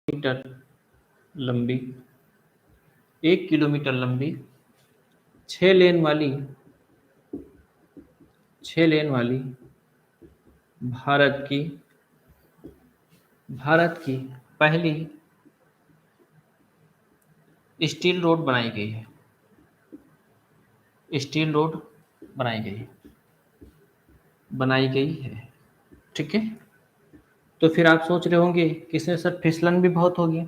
Metre लंबी 1 kilometre लंबी 6 लेन वाली भारत की पहली स्टील रोड बनाई गई है। स्टील रोड बनाई गई है। ठीक है, तो फिर आप सोच रहे होंगे कि इसमें सर फिसलन भी बहुत होगी,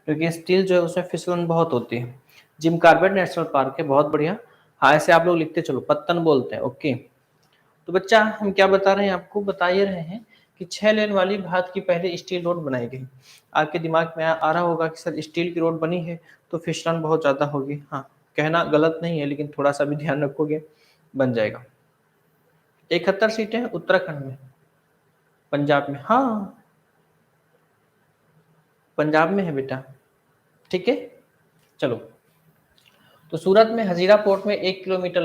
क्योंकि स्टील जो है उसमें फिसलन बहुत होती है। जिम कॉर्बेट नेशनल पार्क है, बहुत बढ़िया। हाँ, ऐसे आप लोग लिखते चलो, पत्तन बोलते हैं। ओके, तो बच्चा हम क्या बता रहे हैं, आपको बता ये रहे हैं कि 6 लेन वाली भारत की पहली स्टील रोड बनाई गई। आपके दिमाग में आ रहा होगा कि सर स्टील की रोड बनी है तो फिसलन बहुत ज़्यादा होगी। हाँ, कहना गलत नहीं है, लेकिन थोड़ा सा भी ध्यान रखोगे बन जाएगा। 71 सीटें उत्तराखंड में, पंजाब में। हाँ, पंजाब में है बेटा। ठीक है, चलो। तो सूरत में हजीरा पोर्ट में 1 किलोमीटर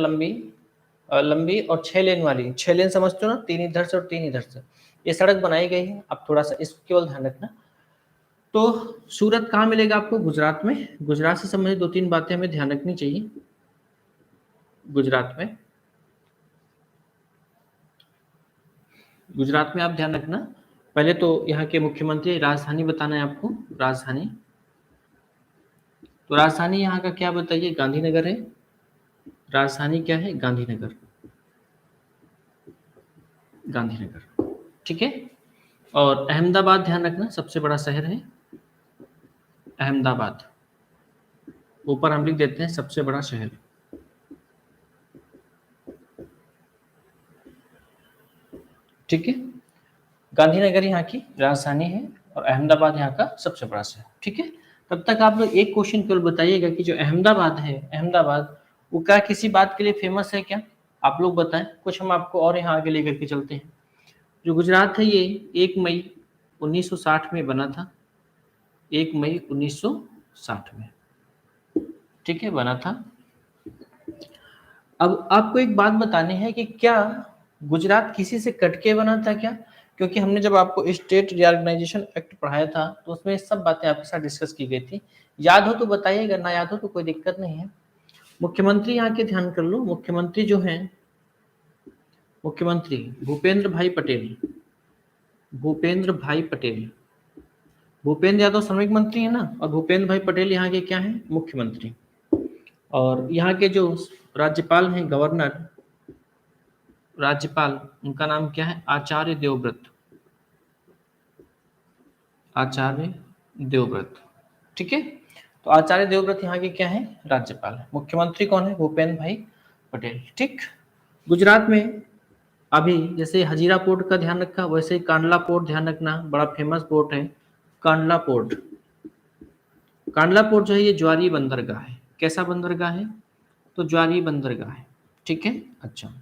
लंबी और 6 लेन वाली, 6 लेन समझते हो ना, 3 इधर से और 3 इधर से, ये सड़क बनाई गई है। अब थोड़ा सा इसको केवल ध्यान रखना। तो सूरत कहाँ मिलेगा आपको? गुजरात में। गुजरात से संबंधित 2-3 बातें हमें ध्यान रखनी चाहिए। गुजरात में आप ध्यान रखना। पहले तो यहाँ के मुख्यमंत्री, राजधानी बताना है आपको, राजधानी। तो राजधानी यहाँ का क्या बताइए? गांधीनगर है। राजधानी क्या है? गांधीनगर। ठीक है। और अहमदाबाद ध्यान रखना, सबसे बड़ा शहर है अहमदाबाद। ऊपर हम लिख देते हैं सबसे बड़ा शहर। ठीक है, गांधीनगर यहाँ की राजधानी है और अहमदाबाद यहाँ का सबसे बड़ा शहर। ठीक है, तब तक आप लोग एक क्वेश्चन केवल बताइएगा कि जो अहमदाबाद है, अहमदाबाद वो क्या किसी बात के लिए फेमस है क्या? आप लोग बताएं, कुछ हम आपको और यहाँ आगे लेकर के चलते हैं। जो गुजरात है ये 1 मई 1960 में बना था। 1 मई 1960 में, ठीक है, बना था। अब आपको एक बात बतानी है कि क्या गुजरात किसी से कटके बना था क्या? क्योंकि हमने जब आपको स्टेट रिऑर्गेनाइजेशन एक्ट पढ़ाया था तो उसमें सब बातें आपके साथ डिस्कस की गई थी। याद हो तो बताइएगा, ना याद हो तो कोई दिक्कत नहीं है। मुख्यमंत्री यहाँ के ध्यान कर लो। मुख्यमंत्री जो हैं, मुख्यमंत्री भूपेंद्र भाई पटेल। भूपेंद्र भाई पटेल, भूपेंद्र यादव श्रमिक मंत्री है ना, और भूपेंद्र भाई पटेल यहाँ के क्या हैं? मुख्यमंत्री। और यहाँ के जो राज्यपाल हैं, गवर्नर, राज्यपाल, उनका नाम क्या है? आचार्य देवव्रत। आचार्य देवव्रत। ठीक है, तो आचार्य देवव्रत यहाँ के क्या है? राज्यपाल। मुख्यमंत्री कौन है? भूपेंद्र भाई पटेल। ठीक, गुजरात में अभी जैसे हजीरा पोर्ट का ध्यान रखा, वैसे ही कांडला पोर्ट ध्यान रखना, बड़ा फेमस पोर्ट है कांडला पोर्ट। कांडला पोर्ट जो है ये ज्वारी बंदरगाह है। कैसा बंदरगाह है? तो ज्वारी बंदरगाह है। ठीक है, अच्छा,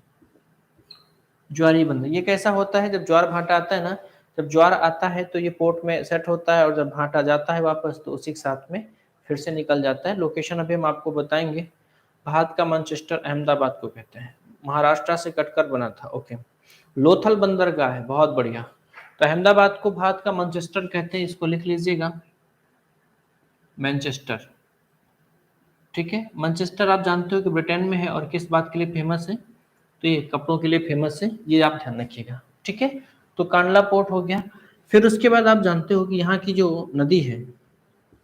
ज्वारी बंदर, ये कैसा होता है? जब ज्वार भाटा आता है ना, जब ज्वार आता है तो ये पोर्ट में सेट होता है, और जब भाटा जाता है वापस तो उसी के साथ में फिर से निकल जाता है। लोकेशन अभी हम आपको बताएंगे। भारत का मैनचेस्टर अहमदाबाद को कहते हैं, महाराष्ट्र से कटकर बना था। ओके, लोथल बंदरगाह है, बहुत बढ़िया। तो अहमदाबाद को भारत का मैनचेस्टर कहते हैं, इसको लिख लीजिएगा, मैनचेस्टर। ठीक है, मैनचेस्टर आप जानते हो कि ब्रिटेन में है, और किस बात के लिए फेमस है? तो ये कपड़ों के लिए फेमस है, ये आप ध्यान रखिएगा। ठीक है, तो कांडला पोर्ट हो गया। फिर उसके बाद आप जानते हो कि यहाँ की जो नदी है,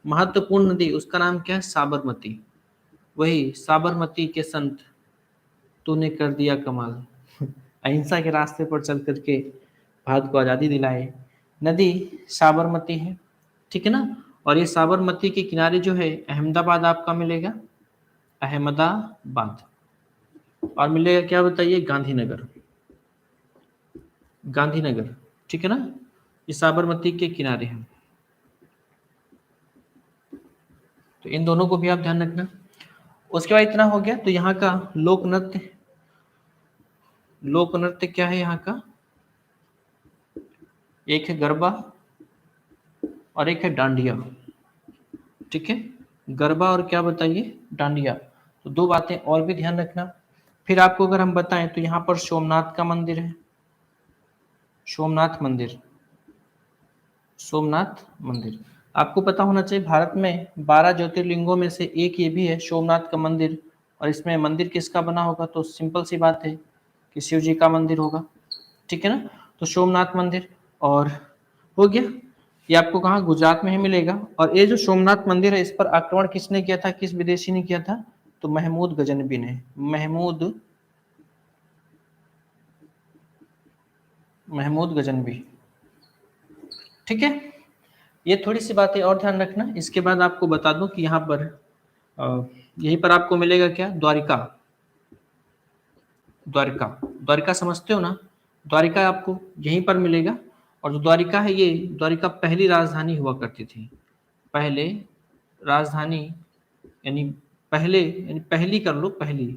महत्वपूर्ण नदी, उसका नाम क्या है? साबरमती। वही साबरमती के संत, तूने कर दिया कमाल। अहिंसा के रास्ते पर चल करके भारत को आज़ादी दिलाए, नदी साबरमती है। ठीक है ना, और ये साबरमती के किनारे जो है अहमदाबाद आपका मिलेगा, अहमदाबाद। और मिलेगा क्या बताइए? गांधीनगर। गांधीनगर, ठीक है ना, ये साबरमती के किनारे है। तो इन दोनों को भी आप ध्यान रखना। उसके बाद इतना हो गया, तो यहाँ का लोक नृत्य, लोक नृत्य क्या है यहाँ का? एक है गरबा और एक है डांडिया। ठीक है, गरबा और क्या बताइए? डांडिया। तो 2 बातें और भी ध्यान रखना। फिर आपको अगर हम बताएं तो यहाँ पर सोमनाथ का मंदिर है, सोमनाथ मंदिर, सोमनाथ मंदिर। आपको पता होना चाहिए भारत में 12 ज्योतिर्लिंगों में से एक ये भी है सोमनाथ का मंदिर, और इसमें मंदिर किसका बना होगा, तो सिंपल सी बात है कि शिव जी का मंदिर होगा, ठीक है ना। तो सोमनाथ मंदिर और हो गया, ये आपको कहाँ गुजरात में ही मिलेगा। और ये जो सोमनाथ मंदिर है इस पर आक्रमण किसने किया था, किस विदेशी ने किया था, तो महमूद गजनबी ने, महमूद गजनबी, ठीक है। ये थोड़ी सी बातें और ध्यान रखना। इसके बाद आपको बता दूं कि यहाँ पर यहीं पर आपको मिलेगा क्या, द्वारिका, द्वारिका, द्वारिका समझते हो ना, द्वारिका आपको यहीं पर मिलेगा। और जो द्वारिका है ये द्वारिका पहली राजधानी हुआ करती थी, पहले राजधानी, यानी पहले, यानी पहली कर लो, पहली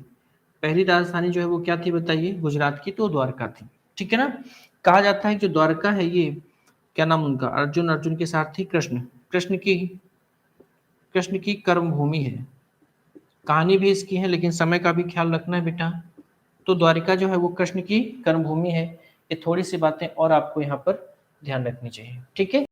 पहली राजधानी जो है वो क्या थी बताइए, गुजरात की, तो द्वारका थी, ठीक है ना। कहा जाता है कि जो द्वारका है ये, क्या नाम उनका, अर्जुन, अर्जुन के सारथी कृष्ण, कृष्ण की कर्म भूमि है। कहानी भी इसकी है लेकिन समय का भी ख्याल रखना है बेटा। तो द्वारिका जो है वो कृष्ण की कर्म भूमि है। ये थोड़ी सी बातें और आपको यहाँ पर ध्यान रखनी चाहिए, ठीक है।